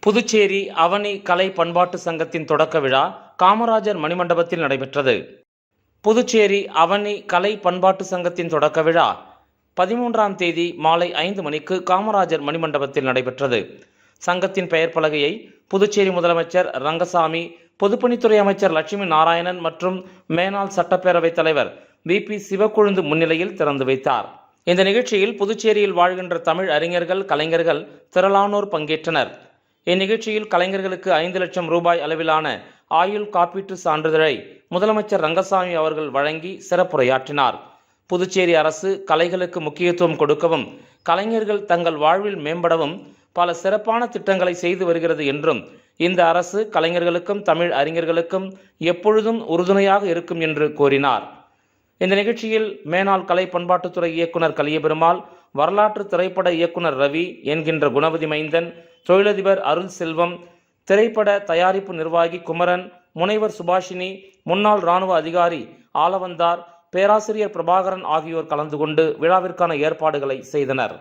புதுச்சேரி அவனி கலை பண்பாட்டு சங்கத்தின் தொடக்க விழா காமராஜர் மணிமண்டபத்தில் நடைபெற்றது. புதுச்சேரி அவனி கலை பண்பாட்டு சங்கத்தின் தொடக்க விழா 13ஆம் தேதி மாலை 5 மணிக்கு காமராஜர் மணிமண்டபத்தில் நடைபெற்றது. சங்கத்தின் பெயர் பலகையை புதுச்சேரி முதலமைச்சர் ரங்கசாமி, பொதுப்பணித்துறை அமைச்சர் லட்சுமி நாராயணன் மற்றும் மேனாள் சட்டப்பேரவைத் தலைவர் வி.பி. சிவக்கொழுந்து முன்னிலையில் திறந்து வைத்தார். இந்த நிகழ்ச்சியில் புதுச்சேரியில் வாழ்கின்ற தமிழ் அறிஞர்கள், கலைஞர்கள் திரளானோர் பங்கேற்றனர். இந்நிகழ்ச்சியில் கலைஞர்களுக்கு 5 லட்சம் ரூபாய் அளவிலான ஆயுள் காப்பீட்டு சான்றிதழை முதலமைச்சர் ரங்கசாமி அவர்கள் வழங்கி சிறப்புரையாற்றினார். புதுச்சேரி அரசு கலைகளுக்கு முக்கியத்துவம் கொடுக்கவும், கலைஞர்கள் தங்கள் வாழ்வில் மேம்படவும் பல சிறப்பான திட்டங்களை செய்து வருகிறது என்றும், இந்த அரசு கலைஞர்களுக்கும் தமிழ் அறிஞர்களுக்கும் எப்பொழுதும் உறுதுணையாக இருக்கும் என்று கூறினார். இந்த நிகழ்ச்சியில் மேனாள் கலை பண்பாட்டுத்துறை இயக்குனர் கலியபெருமாள், வரலாற்று திரைப்பட இயக்குனர் ரவி என்கின்ற குணவதி மைந்தன், தொழிலதிபர் அருள் செல்வம், திரைப்பட தயாரிப்பு நிர்வாகி குமரன், முனைவர் சுபாஷினி, முன்னாள் இராணுவ அதிகாரி ஆலவந்தார், பேராசிரியர் பிரபாகரன் ஆகியோர் கலந்து கொண்டு விழாவிற்கான ஏற்பாடுகளை செய்தனர்.